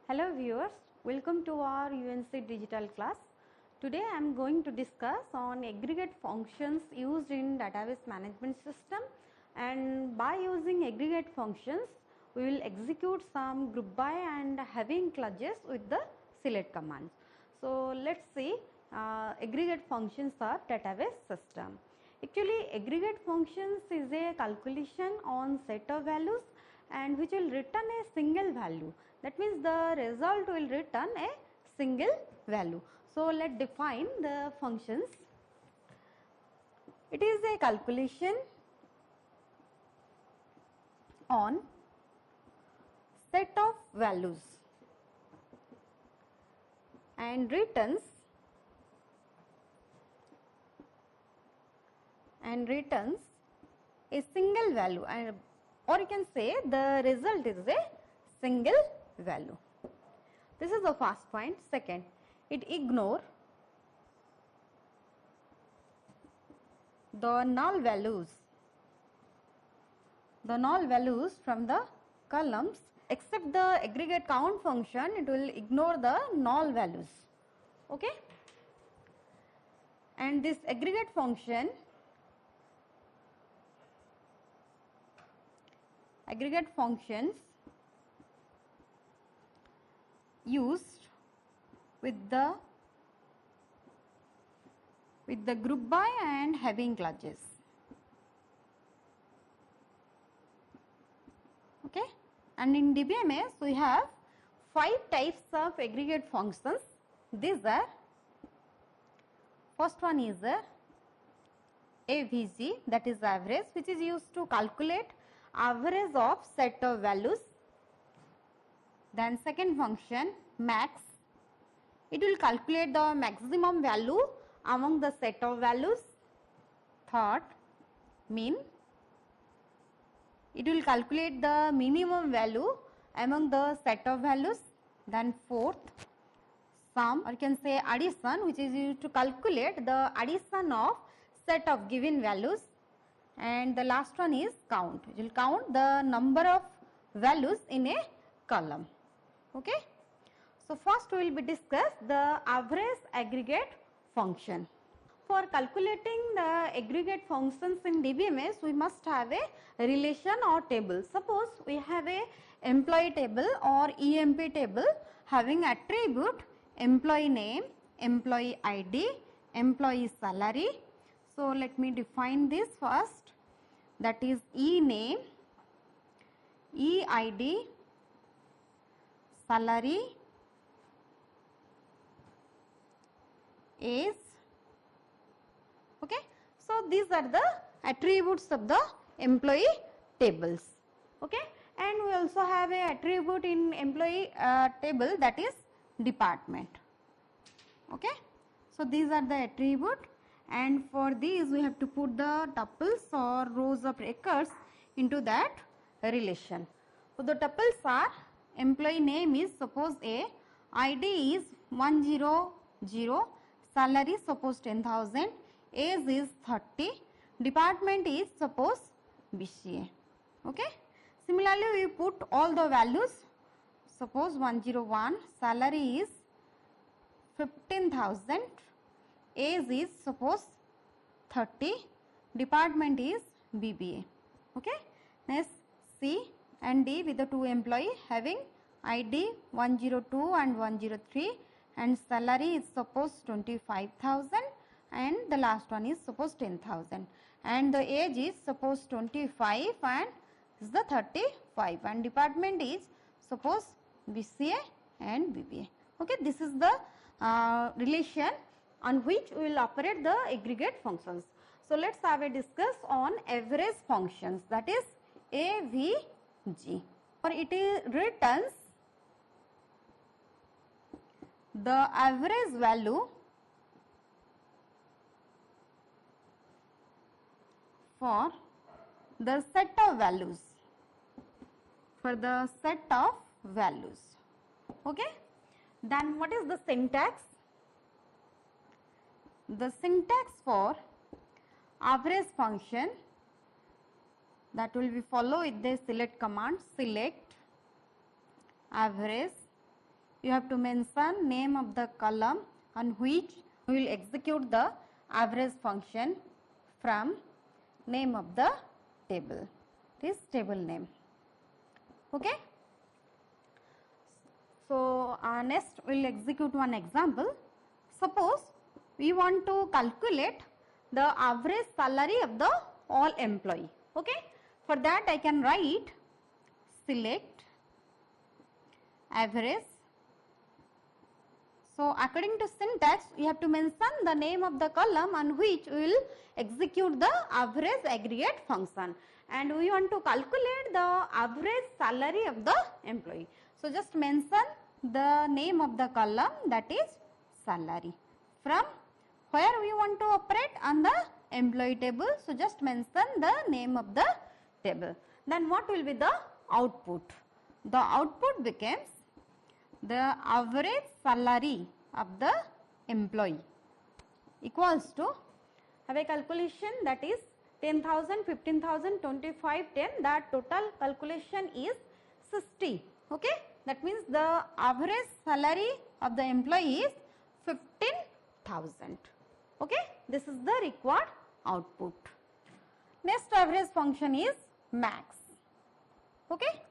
Hello viewers, welcome to our UNC digital class. Today I am going to discuss on aggregate functions used in database management system, and by using aggregate functions we will execute some group by and having clauses with the select commands. So let us see aggregate functions of database system. Actually aggregate functions is a calculation on set of values and which will return a single value. That means the result will return a single value. So let us define the functions. It is a calculation on set of values and returns a single value, and or you can say the result is a single value. This is the first point. Second, it ignore the null values from the columns. Except the aggregate count function, it will ignore the null values. Okay, and this aggregate function functions used with the group by and having clauses. Okay, and in DBMS we have 5 types of aggregate functions. These are, first one is AVG, that is average, which is used to calculate average of set of values. Then second function max, it will calculate the maximum value among the set of values. Third, min, it will calculate the minimum value among the set of values. Then fourth, sum, or you can say addition, which is used to calculate the addition of set of given values. And the last one is count, it will count the number of values in a column. Okay. So first we will be discuss the average aggregate function. For calculating the aggregate functions in DBMS, we must have a relation or table. Suppose we have a employee table or EMP table having attribute employee name, employee ID, employee salary. So let me define this first, that is E name, E ID, salary, age. Okay. So these are the attributes of the employee tables. Okay. And we also have a attribute in employee table, that is department. Okay. So these are the attribute, and for these we have to put the tuples or rows of records into that relation. So the tuples are, employee name is suppose A, ID is 100, salary suppose 10,000, age is 30, department is suppose BCA. Okay. Similarly, we put all the values. Suppose 101, salary is 15,000, age is suppose 30, department is BBA. Okay. Next, C and D with the 2 employee having ID 102 and 103, and salary is suppose 25,000, and the last one is suppose 10,000, and the age is suppose 25 and is the 35, and department is suppose BCA and BBA. Okay, this is the relation on which we will operate the aggregate functions. So let us have a discuss on average functions, that is AVG. Or it returns the average value for the set of values, Okay. Then what is the syntax? The syntax for average function, that will be follow with the select command, select average you have to mention name of the column on which we will execute the average function from name of the table, this table name. Okay. So, next we will execute one example. Suppose we want to calculate the average salary of the all employee. Okay. For that I can write select average. So, according to syntax, we have to mention the name of the column on which we will execute the average aggregate function, and we want to calculate the average salary of the employee. So, just mention the name of the column, that is salary. From where we want to operate on the employee table, so just mention the name of the table. Then what will be the output? The output becomes the average salary of the employee equals to, have a calculation, that is 10,000, 15,000, 25, 10, that total calculation is 60. Okay. That means the average salary of the employee is 15,000. Okay. This is the required output. Next average function is max. Okay.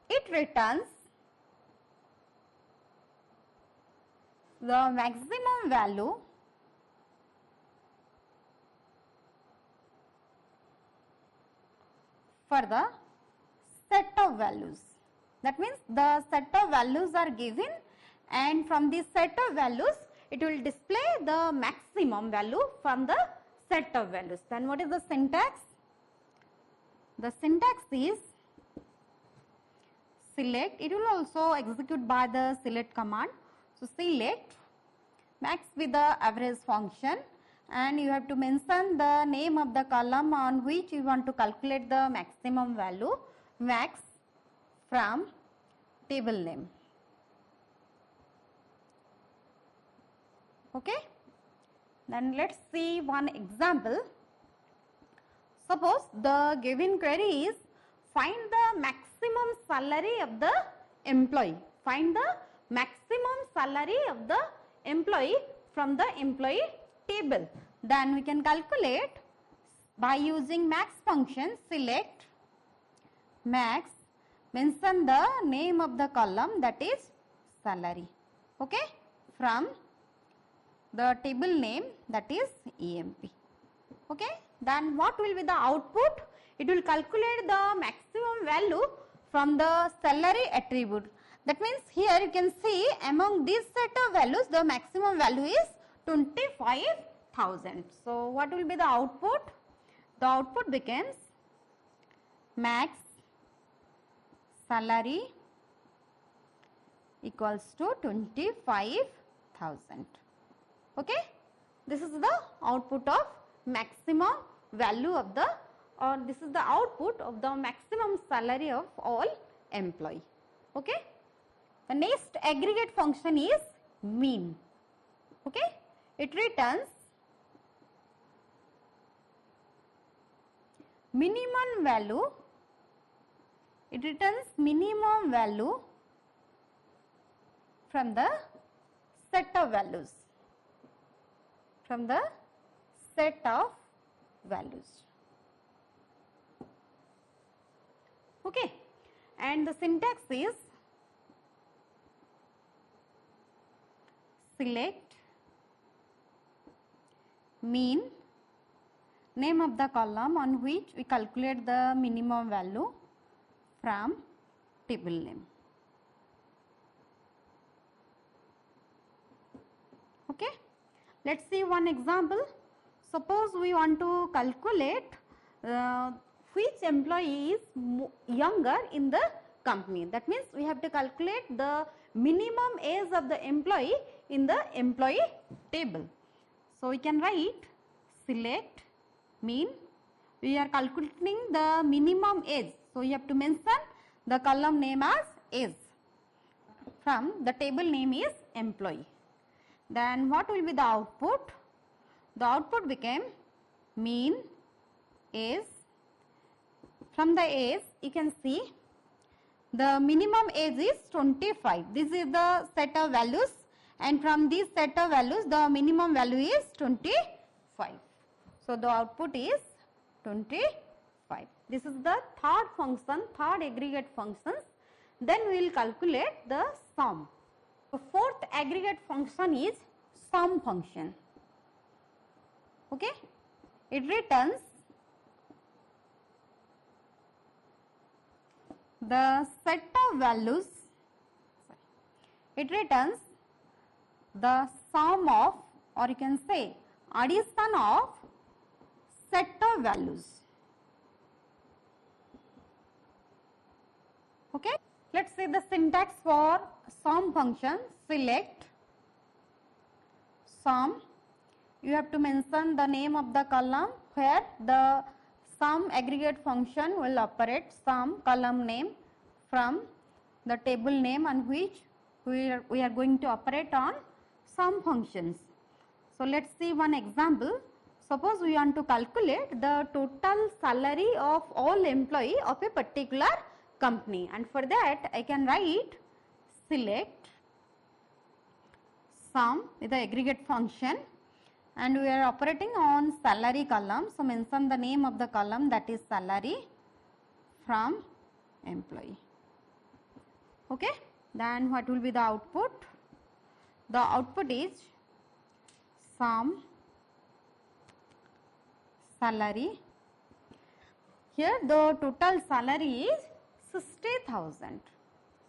It returns the maximum value for the set of values. That means the set of values are given, and from this set of values it will display the maximum value from the set of values. Then what is the syntax? The syntax is select. It will also execute by the select command. So, select max with the average function, and you have to mention the name of the column on which you want to calculate the maximum value, max, from table name. Okay. Then let us see one example. Suppose the given query is find the maximum salary of the employee. Find the maximum salary of the employee from the employee table. Then we can calculate by using max function. Select max, mention the name of the column, that is salary. Okay. From the table name, that is EMP. Okay. Then what will be the output? It will calculate the maximum value from the salary attribute. That means here you can see among this set of values the maximum value is 25,000. So, what will be the output? The output becomes max salary equals to 25,000. Okay. This is the output of maximum value of the, or this is the output of the maximum salary of all employee. Okay. The next aggregate function is mean. Okay. It returns minimum value. It returns minimum value from the set of values. From the set of values. Okay. And the syntax is select mean, name of the column on which we calculate the minimum value from table name. Okay. Let us see one example. Suppose we want to calculate which employee is younger in the company. That means we have to calculate the minimum age of the employee in the employee table. So, we can write select mean. We are calculating the minimum age. So, you have to mention the column name as age. From the table name is employee. Then what will be the output? The output became mean age. From the age you can see The minimum age is 25. This is the set of values, and from this set of values the minimum value is 25. So the output is 25. This is the third function, third aggregate functions. Then we will calculate the sum. The fourth aggregate function is sum function. Okay, it returns the set of values, it returns the sum of, or you can say addition of set of values. Okay, let us see the syntax for sum function. Select sum, you have to mention the name of the column where the sum aggregate function will operate, sum column name from the table name on which we are going to operate on sum functions. So let us see one example. Suppose we want to calculate the total salary of all employee of a particular company, and for that I can write select sum with the aggregate function, and we are operating on salary column. So mention the name of the column, that is salary from employee. Okay, then what will be the output? The output is sum salary. Here the total salary is 60,000.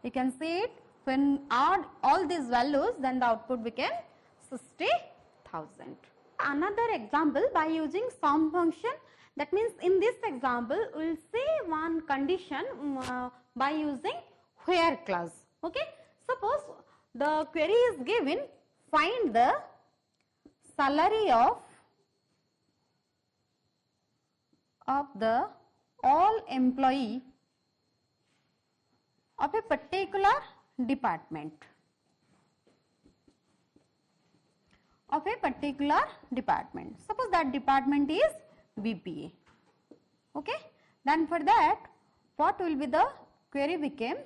You can see it, when add all these values then the output became 60,000. Another example by using sum function, that means in this example we will see one condition by using where clause. Okay, suppose the query is given, find the salary of the all employee of a particular department. Suppose that department is BPA. Okay, then for that what will be the query became?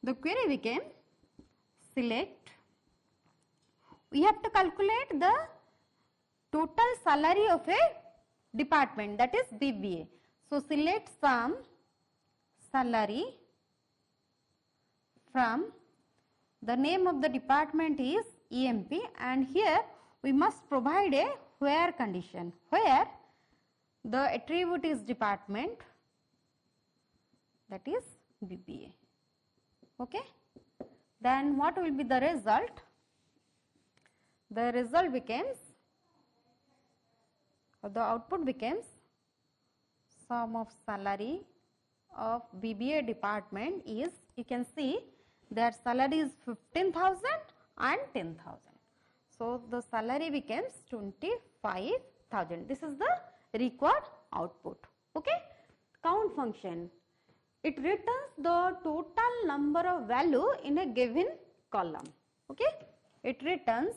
The query became select, we have to calculate the total salary of a department, that is BPA. So select sum salary from the name of the department is EMP, and here we must provide a where condition, where the attribute is department, that is BPA. Okay, then what will be the result? The result becomes, or the output becomes sum of salary of BBA department is, you can see their salary is 15,000 and 10,000. So the salary becomes 25,000. This is the required output. Okay, count function, it returns the total number of value in a given column. Okay, it returns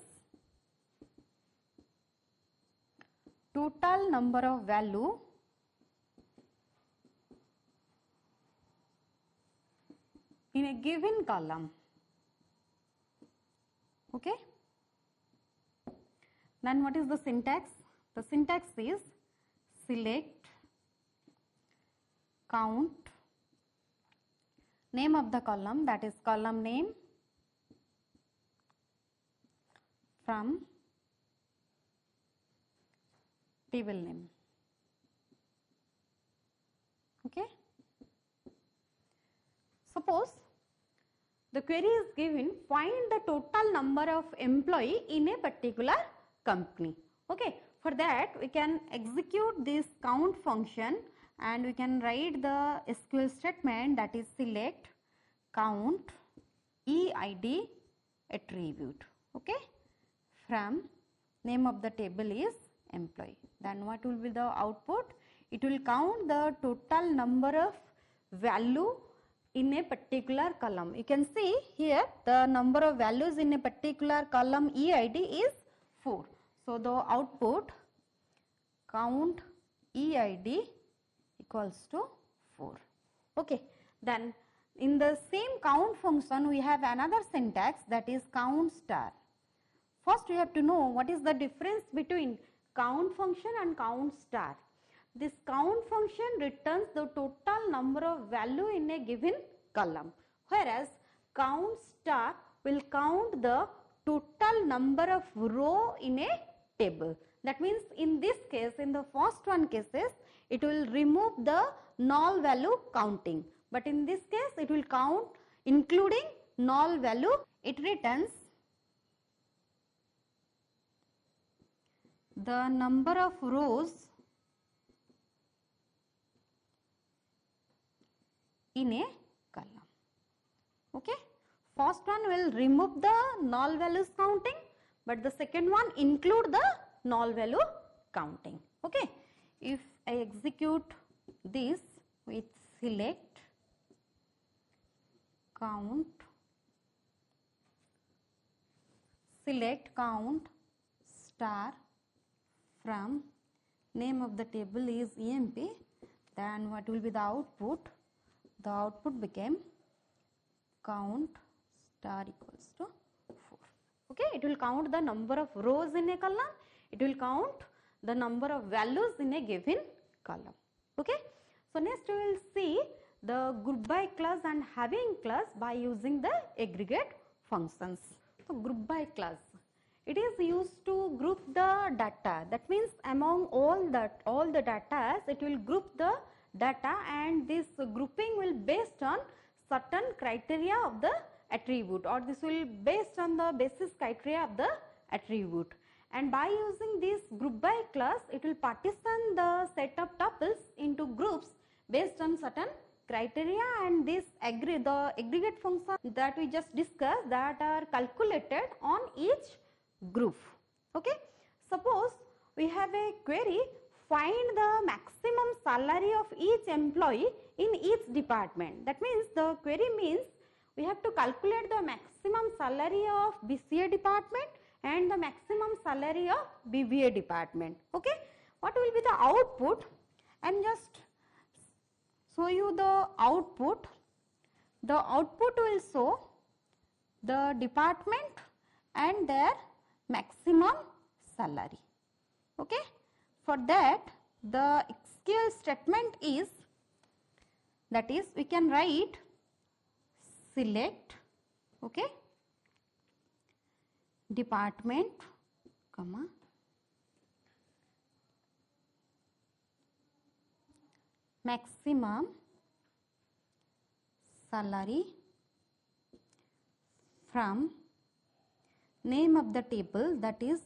total number of value in a given column. Okay, then what is the syntax? The syntax is select count, name of the column, that is column name, from table name. Okay, suppose the query is given, find the total number of employee in a particular company. Okay, for that we can execute this count function and we can write the SQL statement, that is select count EID attribute. Okay, from name of the table is employee. Then what will be the output? It will count the total number of value in a particular column. You can see here the number of values in a particular column EID is 4. So the output count EID equals to 4. Okay, Then in the same count function we have another syntax, that is count star. First we have to know what is the difference between count function and count star. This count function returns the total number of value in a given column, whereas count star will count the total number of row in a table. That means in this case, in the first one cases, it will remove the null value counting, but in this case it will count including null value. It returns the number of rows in a column. Okay, first one will remove the null values counting, but the second one include the null value counting. Okay, if I execute this with select count star from name of the table is EMP, then what will be the output? The output became count star equals to 4. Okay, it will count the number of rows in a column, it will count the number of values in a given column. Okay, so next we will see the group by class and having class by using the aggregate functions. So group by class, it is used to group the data. That means among all the data, it will group the data, and this grouping will based on certain criteria of the attribute, or this will based on the basis criteria of the attribute. And by using this group by class, it will partition the set of tuples into groups based on certain criteria, and this the aggregate function that we just discussed that are calculated on each group. Okay, suppose we have a query, find the maximum salary of each employee in each department. That means the query means we have to calculate the maximum salary of BCA department and the maximum salary of BBA department. Okay, what will be the output? I am just show you the output. The output will show the department and their maximum salary. Okay, for that the SQL statement is, that is we can write select, okay, department, comma, maximum salary from name of the table, that is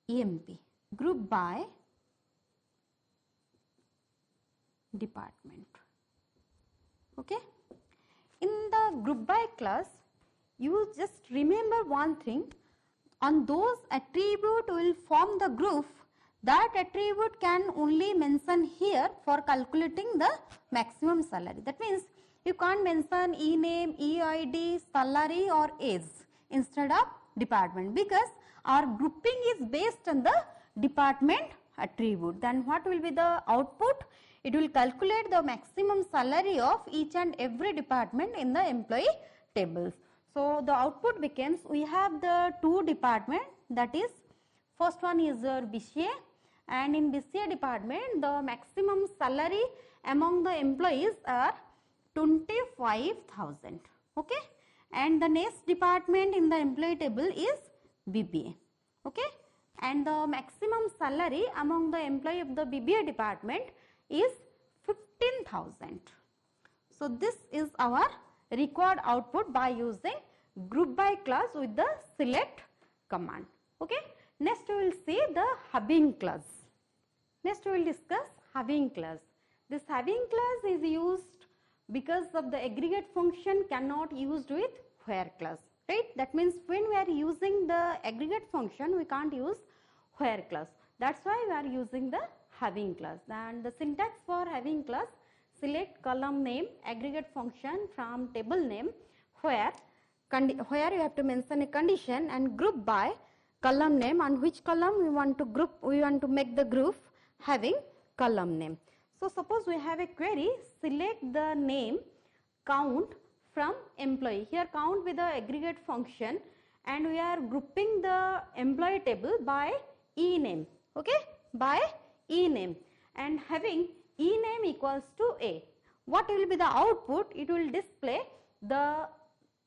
EMP, group by department. Okay, in the group by class you just remember one thing, on those attribute will form the group, that attribute can only mention here for calculating the maximum salary. That means you can't mention e-name, e-ID, salary or age instead of department, because our grouping is based on the department attribute. Then what will be the output? It will calculate the maximum salary of each and every department in the employee tables. So the output becomes, we have the two department, that is first one is your BCA, and in BCA department the maximum salary among the employees are 25,000. Okay, and the next department in the employee table is BBA. Okay, and the maximum salary among the employee of the BBA department is 15,000. So this is our required output by using group by class with the select command. Okay, next we will see the having class. Next we will discuss having class. This having class is used because of the aggregate function cannot used with where class, right? That means when we are using the aggregate function we can't use where class. That's why we are using the having class. And the syntax for having class, select column name aggregate function from table name, where you have to mention a condition, and group by column name, on which column we want to group, we want to make the group having column name. So suppose we have a query, select the name count from employee. Here count with the aggregate function, and we are grouping the employee table by e-name, okay, by e-name, and having e-name equals to A. What will be the output? It will display the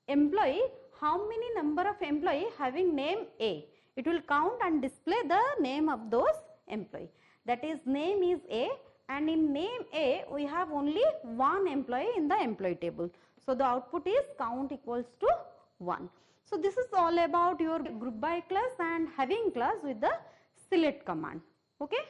employee, how many number of employee having name A. It will count and display the name of those employee. That is, name is A, and in name A we have only one employee in the employee table. So the output is count equals to 1. So this is all about your group by class and having class with the select command. Okay.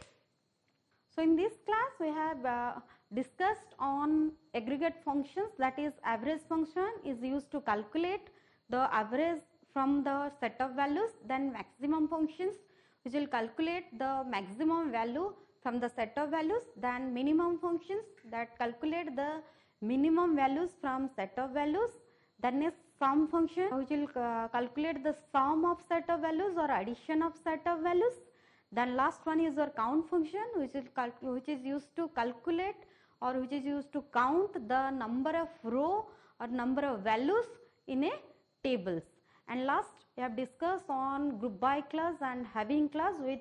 So in this class we have discussed on aggregate functions, that is average function is used to calculate the average from the set of values, then maximum functions which will calculate the maximum value from the set of values, then minimum functions that calculate the minimum values from set of values, then is sum function which will calculate the sum of set of values or addition of set of values. Then last one is your count function which is used to calculate or which is used to count the number of row or number of values in a tables. And last we have discussed on group by class and having class with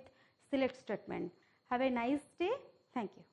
select statement. Have a nice day. Thank you.